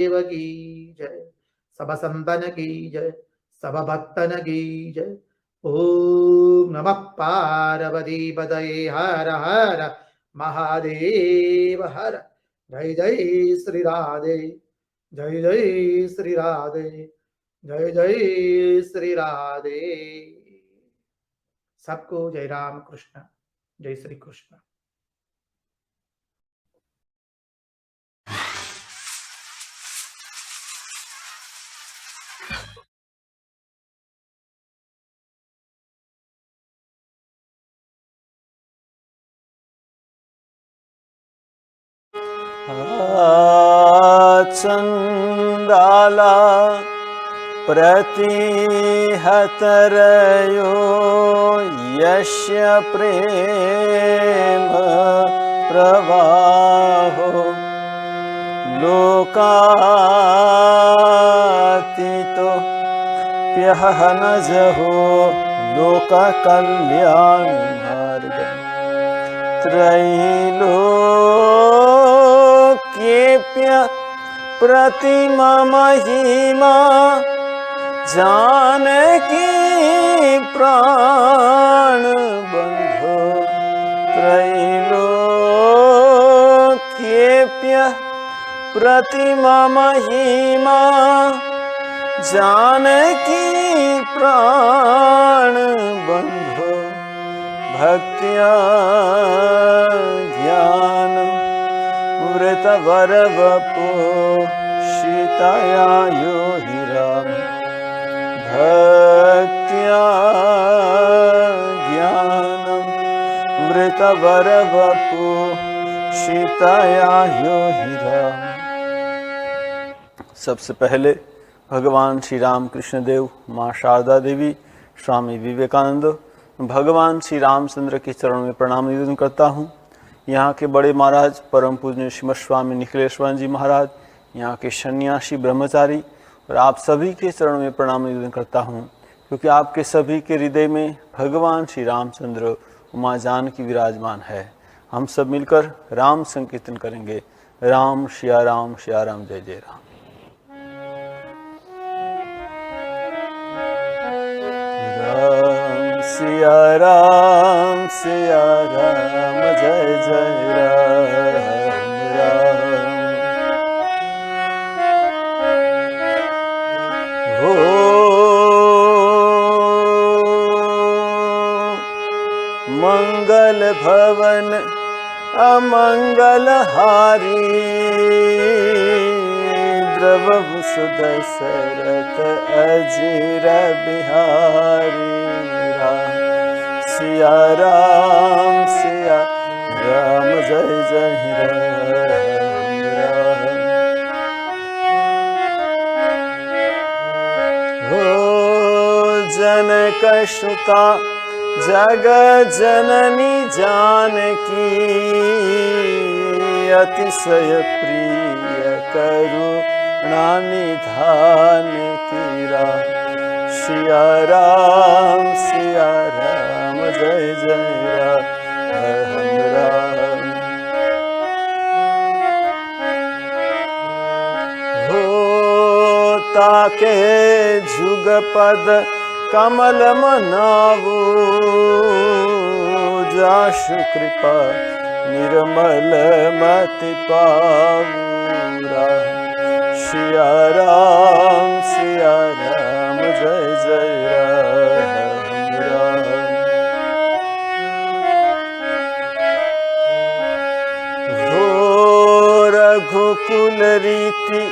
देव की जय, सब संतन की जय, सब भक्तन की जय। ओम नमः पार्वती पतये हर हर महादेव हर। जय जय श्री राधे, जय जय श्री राधे, जय जय श्री राधे। सबको जय राम कृष्ण, जय श्री कृष्ण। चंडाला प्रतिहतरयो यस्य प्रेम प्रवाहो लोकातीतो प्यहनजहो लोक कल्याण मार्ग त्रैलोक्येप्य प्रतिमा महिमा जानकी प्राण बंधो त्रैलोक्येप्य प्रतिमा महिमा जानकी प्राण बंधो भक्त्या ध्यान वृतवरवपो शीतया यो हि राम भक्त्या ज्ञानं वृतवरवपो शीतया यो हि राम। सबसे पहले भगवान श्री राम कृष्ण देव, माँ शारदा देवी, स्वामी विवेकानंद, भगवान श्री रामचंद्र के चरणों में प्रणाम निवेदन करता हूँ। यहाँ के बड़े महाराज परम पूजनीय श्रीमद स्वामी निखिलेश्वर जी महाराज, यहाँ के सन्यासी ब्रह्मचारी और आप सभी के चरणों में प्रणाम निवेदन करता हूँ, क्योंकि आपके सभी के हृदय में भगवान श्री रामचंद्र उमा जानकी विराजमान है। हम सब मिलकर राम संकीर्तन करेंगे। राम सिया राम जय जय राम। राम सिया राम जय जय राम राम। हो मंगल भवन अमंगल हारी द्रवहु सुदशरथ अजीर बिहारी राम सिया राम जय जय राम राम। हो जनक सुता जग जननी जानकी अतिशय प्रिय करुणा निधान की राम सिया राम जय जय राम राम। हो ताके जुगपद कमल मनावो जाशु कृपा निर्मल मति पावो राम सिया राम जय जय राम राम। हो रघुकुल रीति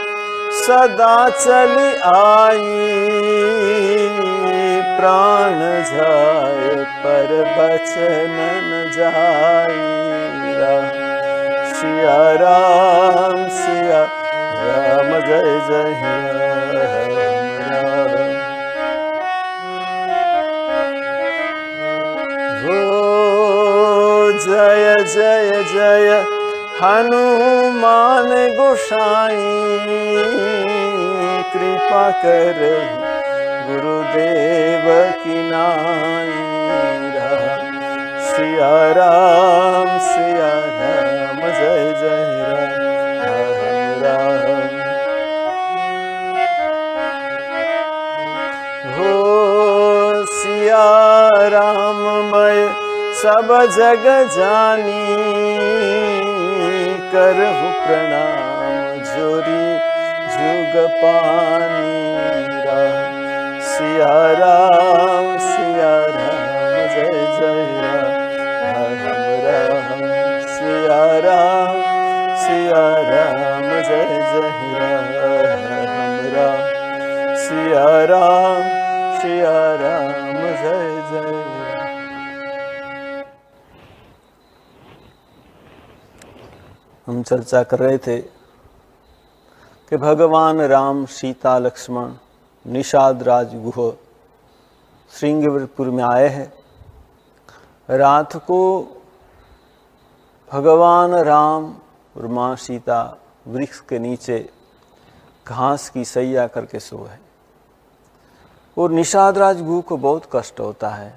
सदा चली आई प्राण जाय पर बचन न जाई राम सिया राम जय जय राम राम। हो जय जय जय हनुमान गोसाई कृपा कर गुरुदेव की नाई राम सिया राम जय जय राम राम। सब जग जानी करहु प्रणाम जोरी जुग पानी राम सिया राम जय जय राम राम सिया राम जय जय राम सिया राम जय जय राम। हम चर्चा कर रहे थे कि भगवान राम सीता लक्ष्मण निषाद राज गुह श्रृंगवीरपुर में आए हैं। रात को भगवान राम और माँ सीता वृक्ष के नीचे घास की सैया करके सोए हैं। और निषाद राज गुह को बहुत कष्ट होता है।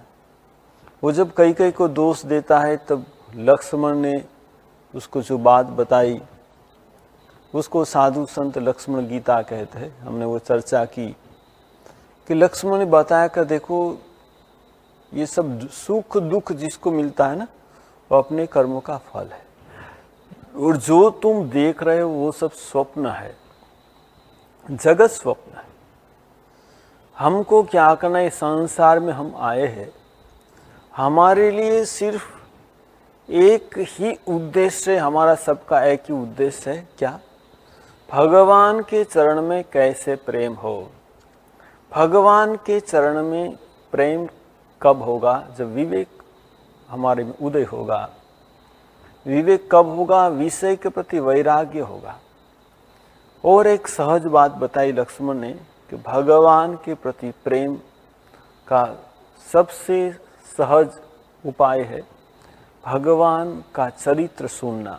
वो जब कैकेयी को दोष देता है तब लक्ष्मण ने उसको जो बात बताई उसको साधु संत लक्ष्मण गीता कहते हैं। हमने वो चर्चा की कि लक्ष्मण ने बताया कि देखो ये सब सुख दुख जिसको मिलता है ना वो अपने कर्मों का फल है, और जो तुम देख रहे हो वो सब स्वप्न है, जगत स्वप्न है। हमको क्या करना है, संसार में हम आए हैं, हमारे लिए सिर्फ एक ही उद्देश्य है, हमारा सबका एक ही उद्देश्य है, क्या? भगवान के चरण में कैसे प्रेम हो। भगवान के चरण में प्रेम कब होगा? जब विवेक हमारे में उदय होगा। विवेक कब होगा? विषय के प्रति वैराग्य होगा। और एक सहज बात बताई लक्ष्मण ने कि भगवान के प्रति प्रेम का सबसे सहज उपाय है भगवान का चरित्र सुनना।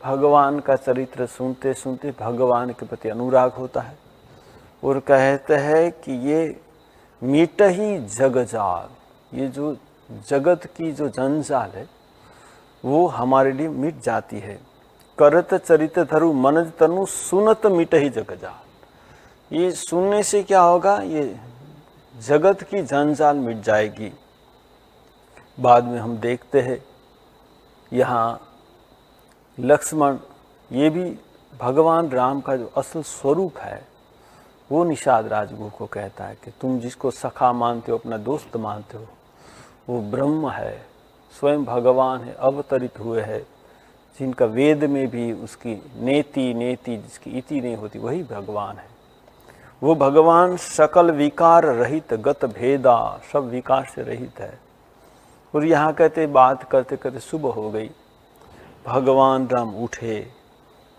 भगवान का चरित्र सुनते सुनते भगवान के प्रति अनुराग होता है और कहते हैं कि ये मिट ही जगजाल, ये जो जगत की जो जंजाल है वो हमारे लिए मिट जाती है। करत चरित धरु मनज तनु सुनत मिट ही जगजाल। ये सुनने से क्या होगा? ये जगत की जंजाल मिट जाएगी। बाद में हम देखते हैं यहाँ लक्ष्मण, ये भी भगवान राम का जो असल स्वरूप है वो निषाद राजगुरु को कहता है कि तुम जिसको सखा मानते हो, अपना दोस्त मानते हो, वो ब्रह्म है, स्वयं भगवान है, अवतरित हुए हैं, जिनका वेद में भी उसकी नेति जिसकी इति नहीं होती वही भगवान है। वो भगवान सकल विकार रहित गत भेदा, सब विकार से रहित है। और यहाँ कहते बात करते करते सुबह हो गई, भगवान राम उठे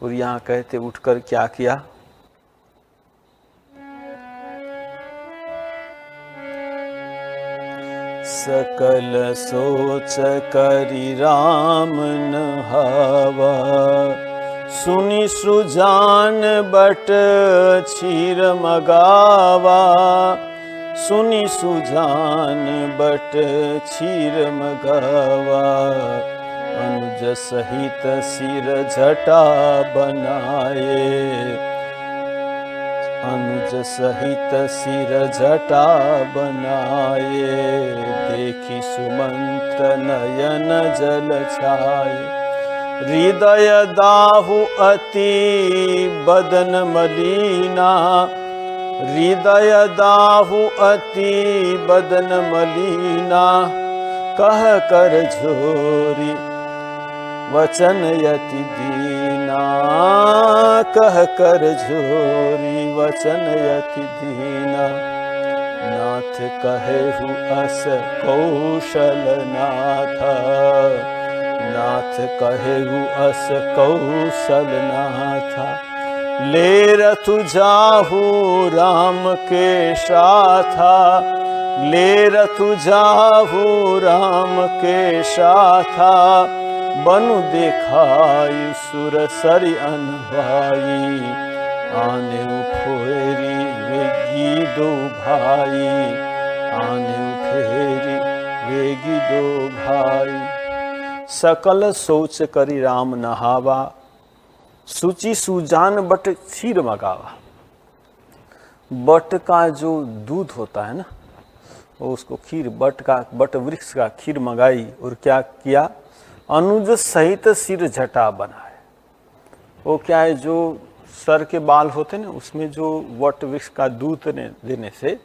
और यहाँ कहते उठकर क्या किया? सकल सोच करि राम नहावा, सुनि सुजान बट क्षीर मगावा। सुनि सुजान बट क्षीर मगावा, अनुज सहित सिर झटा बनाए। अनुज सहित सिर झटा बनाए, देखी सुमंत्र नयन जल छाए। हृदय दाहु अति बदन मलीना, हृदय दाहु अति बदन मलीना। कह कर झोरी वचन यति दीना, कह कर झोरी वचन यति दीना। नाथ कहेहु अस कौशल नाथा, नाथ कहेहु अस कौशल नाथा। ले रथु जाहु राम के साथा, ले रथु जाहु राम के साथा। बनु देखायु सुर सरि अनभाई, आने फेरी वेगी दो भाई। आने फेरी वेगी दो भाई। सकल सोच करी राम नहावा, सूची Sujan but Kshir Magawa. But का जो दूध होता है ना, वो उसको खीर बट वृक्ष का खीर मंगाई और क्या किया, अनुज सहित सिर झटा बनाए। वो क्या है, जो सर के बाल होते ना, उसमें जो वट वृक्ष का दूध देने से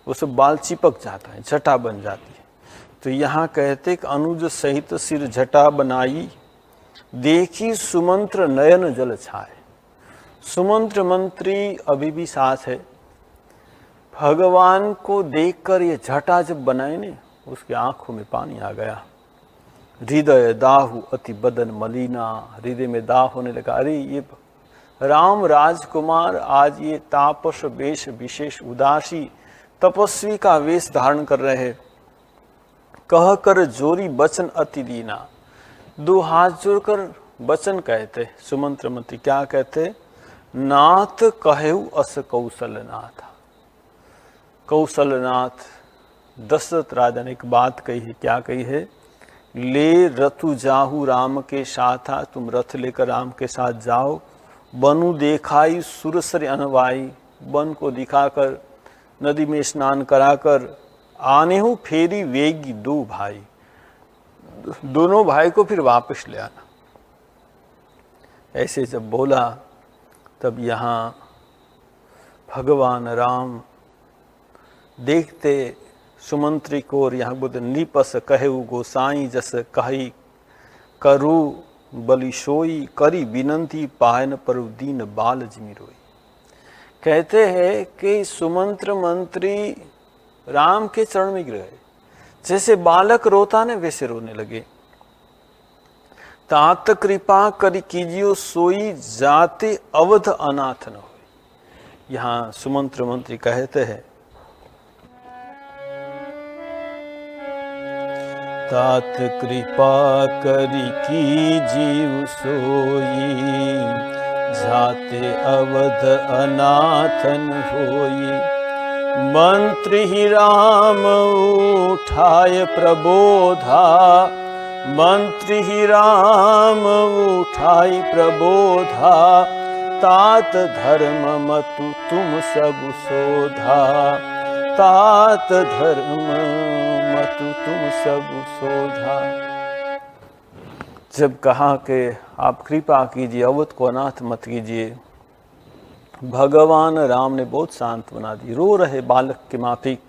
वो सब बाल चिपक जाता है, झटा बन जाती है। तो यहाँ कहते कि अनुज सहित सिर झटा बनाई, देखी सुमंत्र नयन जल छाए। सुमंत्र मंत्री अभी भी साथ है। भगवान को देखकर ये झटा जब बनाए ने, उसकी आंखों में पानी आ गया। हृदय दाहु अति बदन मलिना, हृदय में दाह होने लगा। अरे ये राम राजकुमार आज ये तापस वेश विशेष उदासी तपस्वी का वेश धारण कर रहे हैं। कह कर जोरी बचन अति दीना, दो हाथ जोड़कर वचन कहते। सुमंत्र मंत्री क्या कहते, नाथ कहेऊ अस कौशलनाथ। कौशलनाथ दशरथ राजा ने एक बात कही है, क्या कही है, ले रथु जाहू राम के साथा, तुम रथ लेकर राम के साथ जाओ। बनु देखाई सुरसर अनवाई, वन को दिखाकर नदी में स्नान कराकर आने हूँ फेरी वेगी दो भाई, दोनों भाई को फिर वापस ले आना। ऐसे जब बोला तब यहाँ भगवान राम देखते सुमंत्री को, और यहाँ बुद्ध निपस कहेऊ गोसाई जस कही करु बलि सोई, करी विनंती पायन पर दीन बाल जिमि रोई। कहते हैं कि सुमंत्र मंत्री राम के चरण में गिर गए, जैसे बालक रोता ने वैसे रोने लगे। तात कृपा करी कीजियो सोई, जाते अवध अनाथ न हो। यहाँ सुमंत्र मंत्री कहते हैं, तात कृपा करी कीजियो सोई, जाते अवध अनाथन होई। मंत्री ही राम उठाय प्रबोधा, मंत्री ही राम उठाई प्रबोधा। तात धर्म मतु तुम सब शोधा, तात धर्म मतु तुम सब शोधा। जब कहा कि आप कृपा कीजिए, अवध को अनाथ मत कीजिए, भगवान राम ने बहुत शांत बना दी। रो रहे बालक के माफिक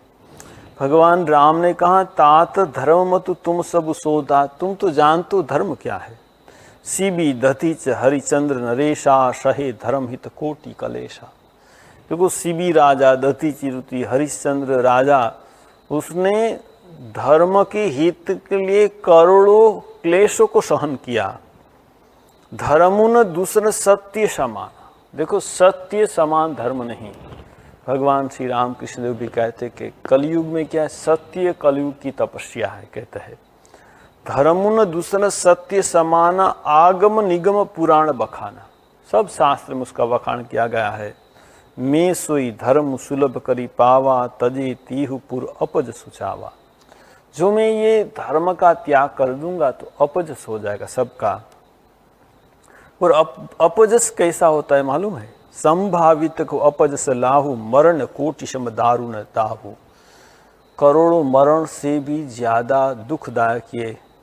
भगवान राम ने कहा, तात धर्म मतु तुम सब शोधा, तुम तो जानते हो धर्म क्या है। सीबी दधिच हरिचंद्र नरेशा, सहे धर्म हित कोटि कलेशा। देखो सीबी राजा, दधि चिरुति, हरिश्चंद्र राजा, उसने धर्म के हित के लिए करोड़ों क्लेशों को सहन किया। धर्मुन दूसर सत्य समान, देखो सत्य समान धर्म नहीं। भगवान श्री राम कृष्ण देव भी कहते कि कलयुग में क्या है, सत्य कलयुग की तपस्या है। कहते हैं धर्मुन दूसर सत्य समाना, आगम निगम पुराण बखाना। सब शास्त्र में उसका बखान किया गया है। मैं सोई धर्म सुलभ करी पावा, तजे तीहु पुर अपज सुचावा। जो मैं ये धर्म का त्याग कर दूंगा तो अपजस हो जाएगा सबका। और अपजस कैसा होता है मालूम है, संभावित को अपजस लाहू, मरण कोटि सम दारुण ताहू। करोड़ों मरण से भी ज्यादा दुखदायक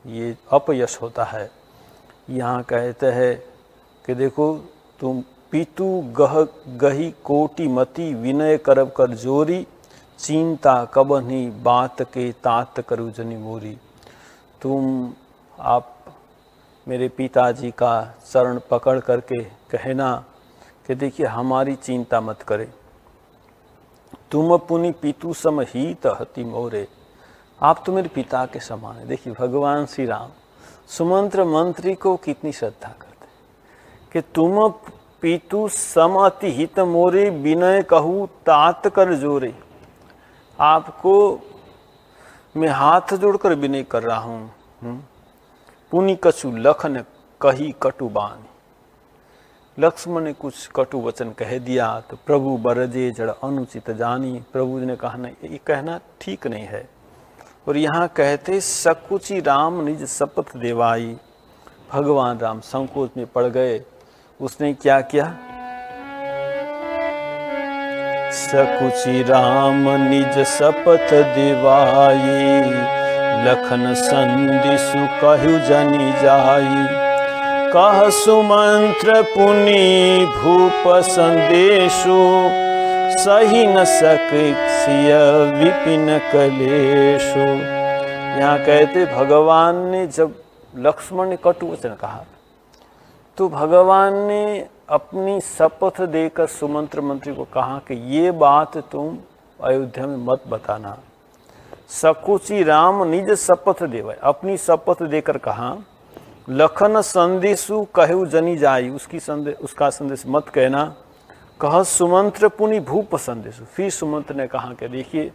ये अपयश होता है। यहाँ कहते हैं कि देखो तुम पितु गही कोटि मति, विनय करब कर जोरी। चिंता कबनी बात के तात करू जनी मोरी। तुम आप मेरे पिताजी का चरण पकड़ करके कहना कि देखिए हमारी चिंता मत करें। तुम पुनि पितु सम हित हति मोरे। आप तो मेरे पिता के समान है। देखिए भगवान श्री राम सुमंत्र मंत्री को कितनी श्रद्धा करते कि तुम पितु सम अति हित मोरे, विनय कहूँ तात कर जोरे। आपको मैं हाथ जोड़कर विनय कर रहा हूँ। पुनि कछु लखन कही कटु बानी। लक्ष्मण ने कुछ कटु वचन कह दिया तो प्रभु बरजे जड़ अनुचित जानी। प्रभु ने कहा नहीं, ये कहना ठीक नहीं है। और यहाँ कहते सकुचि राम निज शपथ देवाई। भगवान राम संकोच में पड़ गए। उसने क्या किया, सकुचि राम निज शपथ दिवाई, लखन संदिसु कहु जनि जाई। कह सुमंत्र पुनि भूप संदेशु, सही न सिय विपिन कलेशु। यहाँ कहते भगवान ने जब लक्ष्मण ने कटु वचन कहा तो भगवान ने अपनी शपथ देकर सुमंत्र मंत्री को कहा कि ये बात तुम अयोध्या में मत बताना। सकुचि राम निज शपथ देवै, अपनी शपथ देकर कहा। लखन संदेशु कहु जनि जाई, उसका संदेश मत कहना। कह सुमंत्र पुनि भूप संदेशु, फिर सुमंत्र ने कहा कि देखिए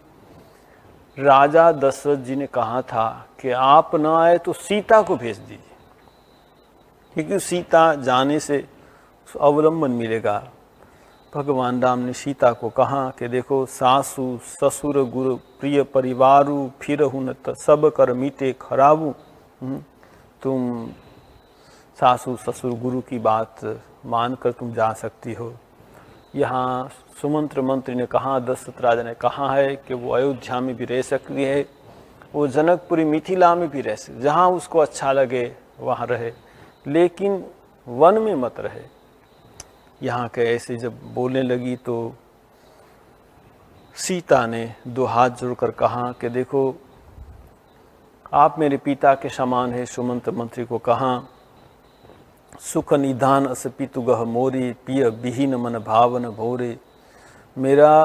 राजा दशरथ जी ने कहा था कि आप न आए तो सीता को भेज दीजिए, क्योंकि सीता जाने से अवलंबन मिलेगा। भगवान राम ने सीता को कहा कि देखो सासु ससुर गुरु प्रिय परिवारु, फिर हुन सब कर मीटे खराबू। तुम सासु ससुर गुरु की बात मानकर तुम जा सकती हो। यहाँ सुमंत्र मंत्री ने कहा, दशरथ राजा ने कहा है कि वो अयोध्या में भी रह सकती है, वो जनकपुरी मिथिला में भी रह सकती, जहाँ उसको अच्छा लगे वहाँ रहे, लेकिन वन में मत रहे। यहाँ के ऐसे जब बोलने लगी तो सीता ने दो हाथ जोड़कर कहा कि देखो आप मेरे पिता के समान है। सुमंत्र मंत्री को कहा, सुख निधान अस पितु गह मोरे, पिय विहीन मन भावन भोरे। मेरा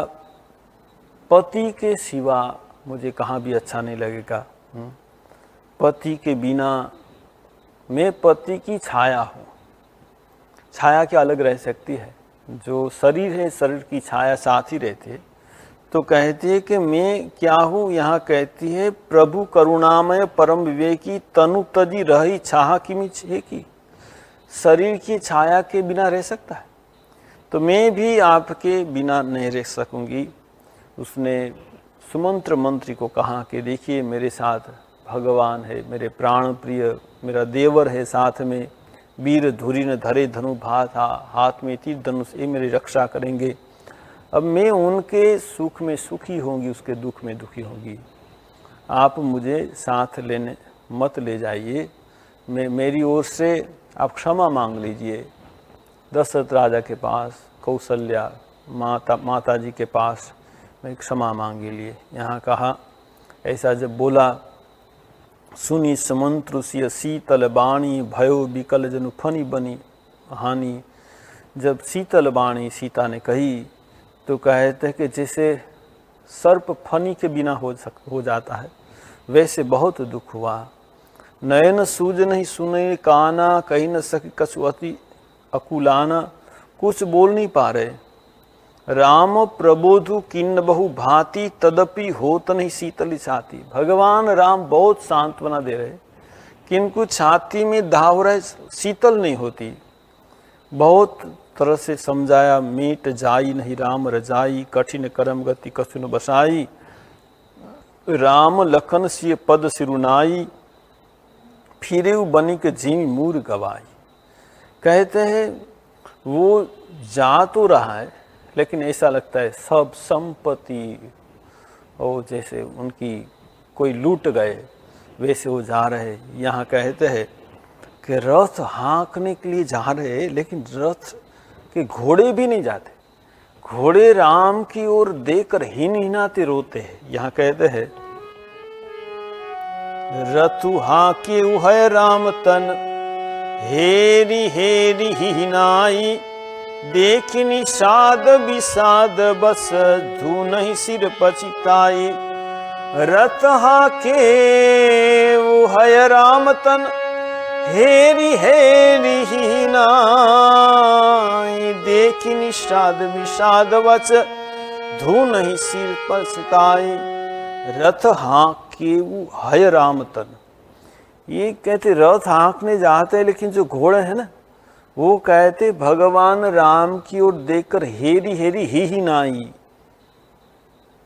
पति के सिवा मुझे कहाँ भी अच्छा नहीं लगेगा। पति के बिना मैं पति की छाया हूँ। छाया क्या अलग रह सकती है, जो शरीर है शरीर की छाया साथ ही रहती है। तो कहती है कि मैं क्या हूँ, यहाँ कहती है प्रभु करुणामय परम विवेकी, तनु तजी रही छाहा किमि छेकी। शरीर की छाया के बिना रह सकता है, तो मैं भी आपके बिना नहीं रह सकूंगी। उसने सुमंत्र मंत्री को कहा कि देखिए मेरे साथ भगवान है, मेरे प्राण प्रिय मेरा देवर है, साथ में वीर धुरी न धरे धनु भात, हाथ में तीर धनुष, ये मेरी रक्षा करेंगे। अब मैं उनके सुख में सुखी होंगी, उसके दुख में दुखी होंगी। आप मुझे साथ लेने मत ले जाइए, मेरी ओर से आप क्षमा मांग लीजिए। दशरथ राजा के पास, कौशल्या माता जी के पास मैं क्षमा मांगे लिए। यहाँ कहा, ऐसा जब बोला, सुनी समंत्रुषिय शीतल बाणी, भयो विकल जनु फनी बनी हानि। जब शीतल बाणी सीता ने कही तो कहते हैं कि जैसे सर्प फनी के बिना हो जाता है, वैसे बहुत दुख हुआ। नयन सूझ नहीं सुने काना, कही न सकी कछु अति अकुलाना। कुछ बोल नहीं पा रहे। राम प्रबोधु किन्न बहु भांति, तदपि होत नहीं शीतली छाती। भगवान राम बहुत सांत्वना दे रहे, किनको छाती में दाव रहे, शीतल नहीं होती। बहुत तरह से समझाया, मीट जाई नहीं राम रजाई, कठिन करम गति कछु न बसाई। राम लखन सिय पद सिरुनाई, फिरे बनिक झीमी मूर गवाई। कहते हैं वो जा तो रहा है, लेकिन ऐसा लगता है सब संपत्ति और जैसे उनकी कोई लूट गए, वैसे वो जा रहे। यहाँ कहते हैं कि रथ हाँकने के लिए जा रहे, लेकिन रथ के घोड़े भी नहीं जाते। घोड़े राम की ओर देखकर हिन हिनाते रोते हैं। यहाँ कहते हैं, रथु हाके उहय राम तन, हेरी हेरी हिनाई। देखिनी साद विषाद बस, धुनहि सिर पछिताई। रथ हाके उहय राम तन, हेरी हेरी हिनाई। देखिनी साद विषाद बस, धुनहि सिर पछिताई। रथ हाके उहय राम तन, ये कहते रथ हाँकने जाते हैं, लेकिन जो घोड़े हैं ना, वो कहते भगवान राम की ओर देखकर हेरी हेरी ही नाई।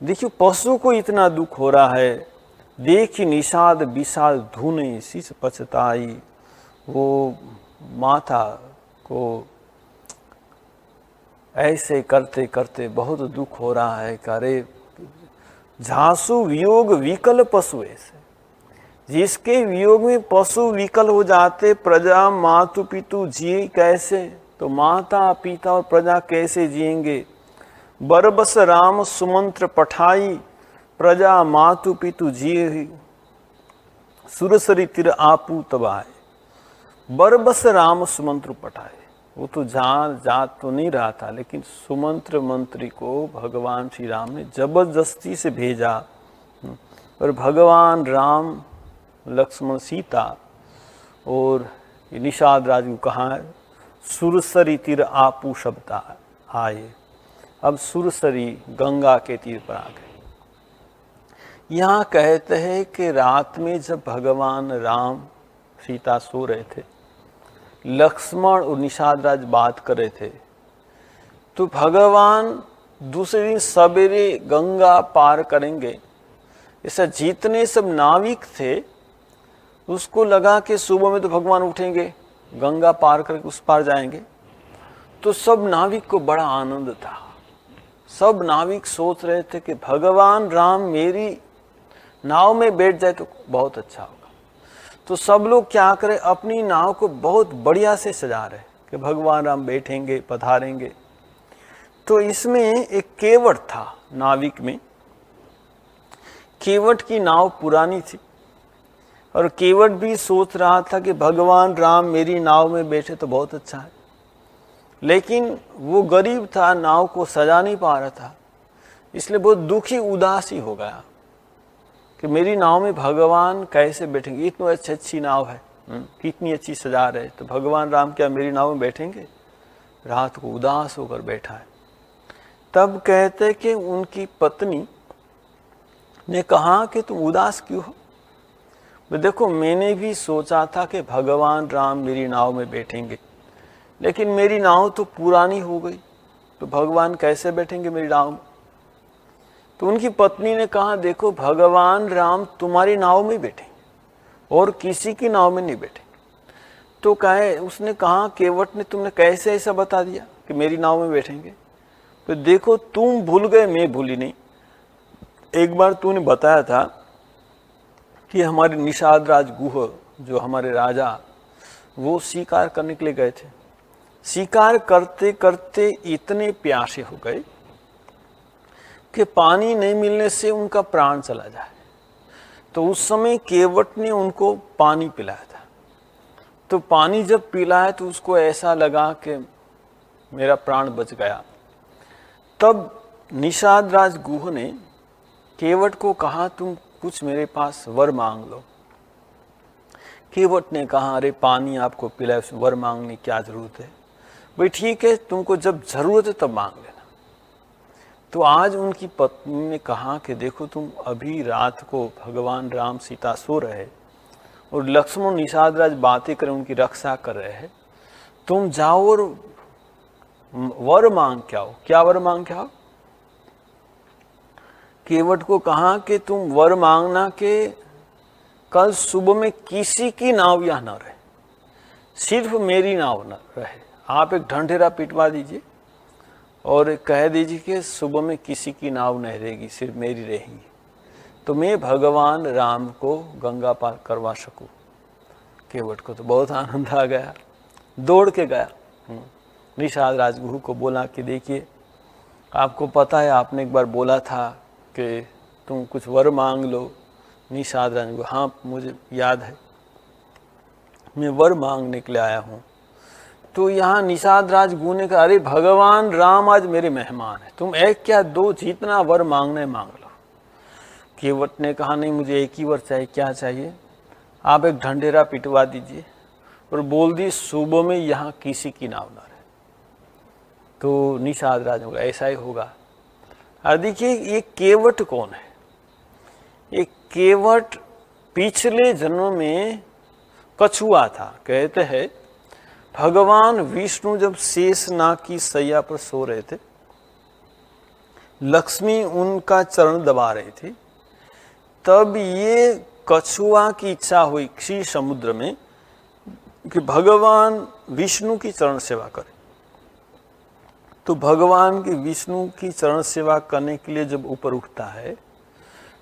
देखियो पशु को इतना दुख हो रहा है, देखी निषाद विषाद धुने शीश पछताई। वो माता को ऐसे करते करते बहुत दुख हो रहा है। अरे झांसु वियोग विकल पशु ऐसे, जिसके वियोग में पशु विकल हो जाते, प्रजा मातु पितु जिए कैसे? तो माता पिता और प्रजा कैसे जिएंगे? बरबस राम सुमंत्र पठाई, प्रजा मातु पितु जिए सुरसरी तिर आपू तबाए। बरबस राम सुमंत्र पठाए, वो तो जा तो नहीं रहा था, लेकिन सुमंत्र मंत्री को भगवान श्री राम ने जबरदस्ती से भेजा। और भगवान राम लक्ष्मण सीता और निषाद राज को कहाँ है? सुरसरी तीर आपू शब्द आए। अब सुरसरी गंगा के तीर पर आ गए। यहाँ कहते हैं कि रात में जब भगवान राम सीता सो रहे थे, लक्ष्मण और निषाद राज बात कर रहे थे, तो भगवान दूसरे दिन सवेरे गंगा पार करेंगे। ऐसा जितने सब नाविक थे उसको लगा कि सुबह में तो भगवान उठेंगे, गंगा पार करके उस पार जाएंगे। तो सब नाविक को बड़ा आनंद था। सब नाविक सोच रहे थे कि भगवान राम मेरी नाव में बैठ जाए तो बहुत अच्छा होगा। तो सब लोग क्या करें, अपनी नाव को बहुत बढ़िया से सजा रहे कि भगवान राम बैठेंगे, पधारेंगे। तो इसमें एक केवट था नाविक में। केवट की नाव पुरानी थी और केवट भी सोच रहा था कि भगवान राम मेरी नाव में बैठे तो बहुत अच्छा है, लेकिन वो गरीब था, नाव को सजा नहीं पा रहा था, इसलिए बहुत दुखी उदासी हो गया कि मेरी नाव में भगवान कैसे बैठेंगे, इतनी अच्छी नाव है, कितनी अच्छी सजा रहे, तो भगवान राम क्या मेरी नाव में बैठेंगे? रात को उदास होकर बैठा है। तब कहते कि उनकी पत्नी ने कहा कि तुम उदास क्यों हो? देखो मैंने भी सोचा था कि भगवान राम मेरी नाव में बैठेंगे, लेकिन मेरी नाव तो पुरानी हो गई, तो भगवान कैसे बैठेंगे मेरी नाव में? तो उनकी पत्नी ने कहा देखो भगवान राम तुम्हारी नाव में बैठेंगे और किसी की नाव में नहीं बैठेंगे। तो उसने कहा केवट ने तुमने कैसे ऐसा बता दिया कि मेरी नाव में बैठेंगे? तो देखो तुम भूल गए, मैं भूली नहीं। एक बार तूने बताया था कि हमारे निषाद राज गुह जो हमारे राजा, वो शिकार करने के लिए गए थे। शिकार करते करते इतने प्यासे हो गए कि पानी नहीं मिलने से उनका प्राण चला जाए। तो उस समय केवट ने उनको पानी पिलाया था। तो पानी जब पिलाया तो उसको ऐसा लगा कि मेरा प्राण बच गया। तब निषाद राज गुह ने केवट को कहा तुम कुछ मेरे पास वर मांग लो। केवट ने कहा अरे पानी आपको पिलाए, उसमें वर मांगने की क्या जरूरत है? भाई ठीक है, तुमको जब जरूरत है तब मांग लेना। तो आज उनकी पत्नी ने कहा कि देखो तुम अभी रात को भगवान राम सीता सो रहे और लक्ष्मण निषाद राज बातें कर उनकी रक्षा कर रहे हैं, तुम जाओ और वर मांग के आओ। क्या वर मांग के आओ? केवट को कहा कि तुम वर मांगना कि कल सुबह में किसी की नाव यहां न रहे, सिर्फ मेरी नाव न रहे। आप एक ढंढेरा पिटवा दीजिए और कह दीजिए कि सुबह में किसी की नाव नहीं रहेगी, सिर्फ मेरी रहेगी, तो मैं भगवान राम को गंगा पार करवा सकूं। केवट को तो बहुत आनंद आ गया, दौड़ के गया। निषाद राजगुरु को बोला कि देखिए आपको पता है आपने एक बार बोला था कि तुम कुछ वर मांग लो। निषाद राजगुरु हाँ मुझे याद है, मैं वर मांगने के लिए आया हूँ। तो यहाँ निषाद राजगुरु ने कहा अरे भगवान राम आज मेरे मेहमान है, तुम एक क्या दो, जितना वर मांगना है मांग लो। केवट ने कहा नहीं मुझे एक ही वर चाहिए। क्या चाहिए? आप एक ढंढेरा पिटवा दीजिए और बोल दी सुबह में यहाँ किसी की नाव ना रहे। तो निषाद राज बोला ऐसा ही होगा। और देखिए ये केवट कौन है? ये केवट पिछले जन्म में कछुआ था। कहते हैं भगवान विष्णु जब शेषनाग की सैया पर सो रहे थे, लक्ष्मी उनका चरण दबा रही थी, तब ये कछुआ की इच्छा हुई क्षीर समुद्र में कि भगवान विष्णु की चरण सेवा करे। तो भगवान की विष्णु की चरण सेवा करने के लिए जब ऊपर उठता है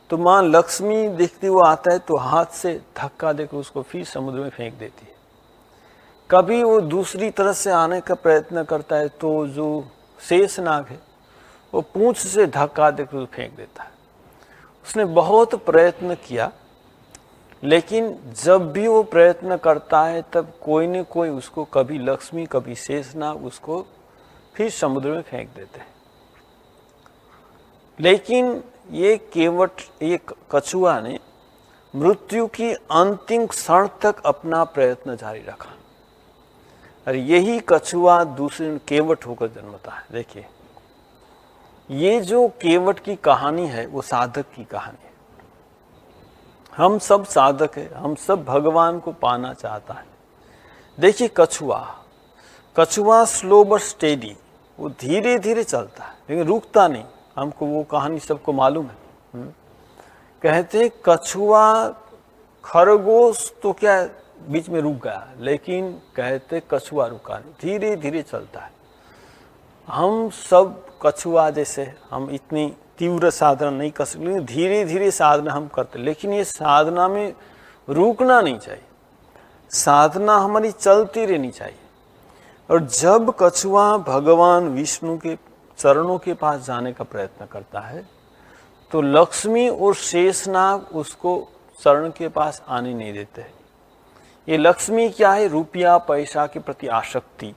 तो माँ लक्ष्मी देखती वो आता है तो हाथ से धक्का देकर उसको फिर समुद्र में फेंक देती है। कभी वो दूसरी तरफ से आने का प्रयत्न करता है तो जो शेषनाग है वो पूंछ से धक्का देकर फेंक देता है। उसने बहुत प्रयत्न किया, लेकिन जब भी वो प्रयत्न करता है तब कोई न कोई उसको, कभी लक्ष्मी कभी शेषनाग, उसको फिर समुद्र में फेंक देते हैं। लेकिन ये केवट, ये कछुआ ने मृत्यु की अंतिम क्षण तक अपना प्रयत्न जारी रखा। और यही कछुआ दूसरे केवट होकर जन्मता है। देखिए, ये जो केवट की कहानी है वो साधक की कहानी है। हम सब साधक है, हम सब भगवान को पाना चाहता है। देखिए कछुआ स्लो बट स्टेडी, वो धीरे धीरे चलता है लेकिन रुकता नहीं। हमको वो कहानी सबको मालूम है। कहते कछुआ, खरगोश तो क्या बीच में रुक गया, लेकिन कहते कछुआ रुका नहीं, धीरे धीरे चलता है। हम सब कछुआ जैसे, हम इतनी तीव्र साधना नहीं कर सकते, लेकिन धीरे धीरे साधना हम करते। लेकिन ये साधना में रुकना नहीं चाहिए, साधना हमारी चलती रहनी चाहिए। और जब कछुआ भगवान विष्णु के चरणों के पास जाने का प्रयत्न करता है तो लक्ष्मी और शेषनाग उसको चरण के पास आने नहीं देते। ये लक्ष्मी क्या है? रुपया पैसा के प्रति आसक्ति।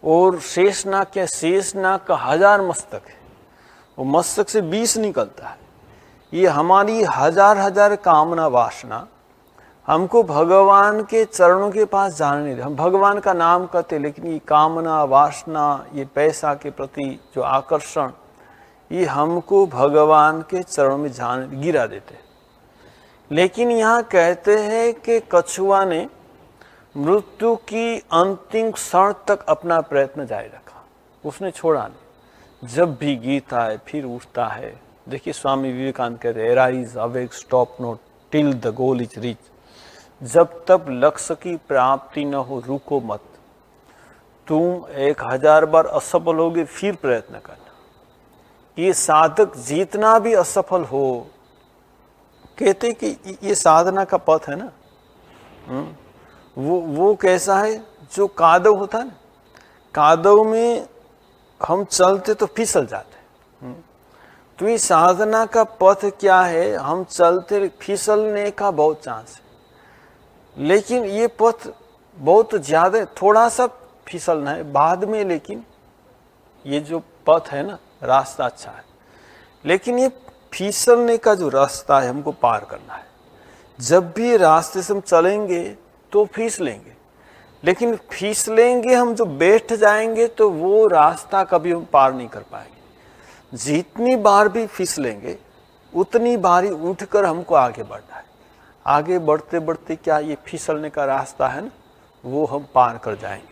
और शेषनाग क्या? शेषनाग का 1000 मस्तक है, वो मस्तक से 20 निकलता है। ये हमारी हजार कामना वासना हमको भगवान के चरणों के पास जाने नहीं दे। हम भगवान का नाम करते, लेकिन ये कामना वासना, ये पैसा के प्रति जो आकर्षण, ये हमको भगवान के चरणों में जाने गिरा देते। लेकिन यहाँ कहते हैं कि कछुआ ने मृत्यु की अंतिम क्षण तक अपना प्रयत्न जारी रखा, उसने छोड़ा नहीं। जब भी गिरता है फिर उठता है। देखिए स्वामी विवेकानंद कहते हैं, arise awake stop not till the goal is reach. जब तक लक्ष्य की प्राप्ति न हो रुको मत। तुम 1000 बार असफल होगे फिर प्रयत्न करना। ये साधक जितना भी असफल हो, कहते कि ये साधना का पथ है ना, वो कैसा है? जो कादव होता है ना, कादव में हम चलते तो फिसल जाते। तो ये साधना का पथ क्या है? हम चलते, फिसलने का बहुत चांस है, लेकिन ये पथ बहुत ज्यादा, थोड़ा सा फिसलना है बाद में, लेकिन ये जो पथ है ना, रास्ता अच्छा है। लेकिन ये फिसलने का जो रास्ता है हमको पार करना है। जब भी रास्ते से हम चलेंगे तो फिसलेंगे, लेकिन फिसलेंगे हम, जो बैठ जाएंगे तो वो रास्ता कभी हम पार नहीं कर पाएंगे। जितनी बार भी फिसलेंगे उतनी बार ही उठकर हमको आगे बढ़ना है। आगे बढ़ते बढ़ते क्या ये फिसलने का रास्ता है ना, वो हम पार कर जाएंगे।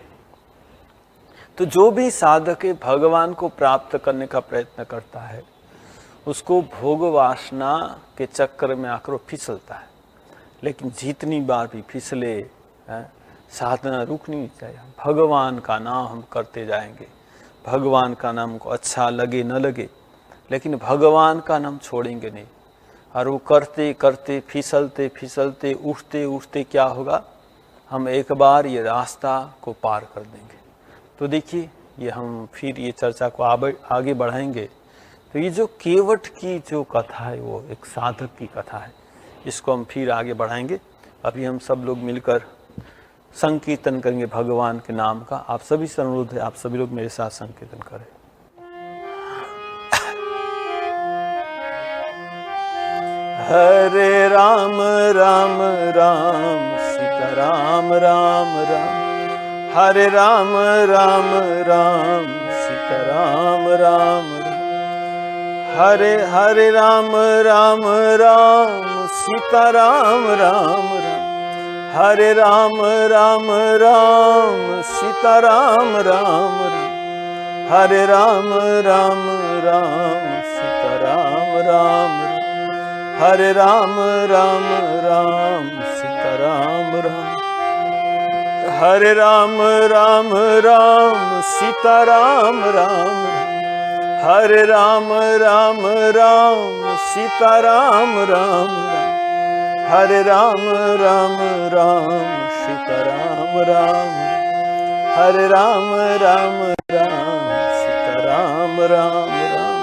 तो जो भी साधक है भगवान को प्राप्त करने का प्रयत्न करता है, उसको भोग वासना के चक्कर में आकर फिसलता है। लेकिन जितनी बार भी फिसले, साधना रुकनी नहीं चाहिए। भगवान का नाम हम करते जाएंगे। भगवान का नाम को अच्छा लगे न लगे, लेकिन भगवान का नाम छोड़ेंगे नहीं। और वो करते करते, फिसलते फिसलते, उठते उठते क्या होगा? हम एक बार ये रास्ता को पार कर देंगे। तो देखिए, ये हम फिर ये चर्चा को आगे बढ़ाएंगे। तो ये जो केवट की जो कथा है वो एक साधक की कथा है, इसको हम फिर आगे बढ़ाएंगे। अभी हम सब लोग मिलकर संकीर्तन करेंगे भगवान के नाम का। आप सभी से अनुरोध है, आप सभी लोग मेरे साथ संकीर्तन करें। हरे राम राम राम सीता राम राम राम, हरे राम राम राम सीता राम राम राम, हरे हरे राम राम राम सीता राम राम राम, हरे राम राम राम सीता राम राम राम, हरे राम राम राम सीता राम राम राम, हरे राम राम राम सीता राम राम, हरे राम राम राम सीता राम राम हरे राम राम राम सीता राम राम हरे राम राम राम सीता राम राम हरे राम राम राम सीता राम राम राम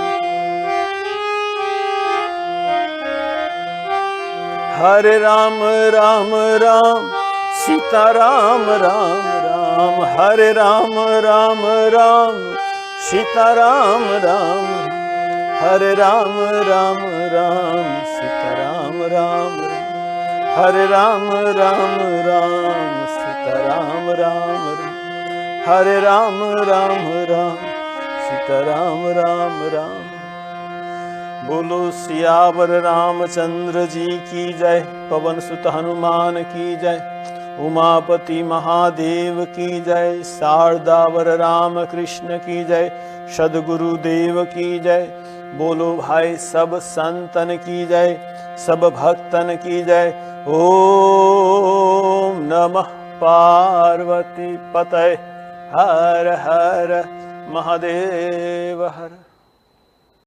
हरे राम राम राम सीता राम राम राम हरे राम राम राम सीता राम राम हरे राम राम राम सीता राम राम हरे राम राम राम सीता राम राम हरे राम राम राम सीता राम राम राम। बोलो सियावर रामचंद्र जी की जय, पवन सुत हनुमान की जय, उमापति महादेव की जय, शारदावर राम कृष्ण की जय, सद्गुरुदेव की जय। बोलो भाई सब संतन की जय, सब भक्तन की जय। ओम नमः पार्वती पतये हर हर महादेव हर।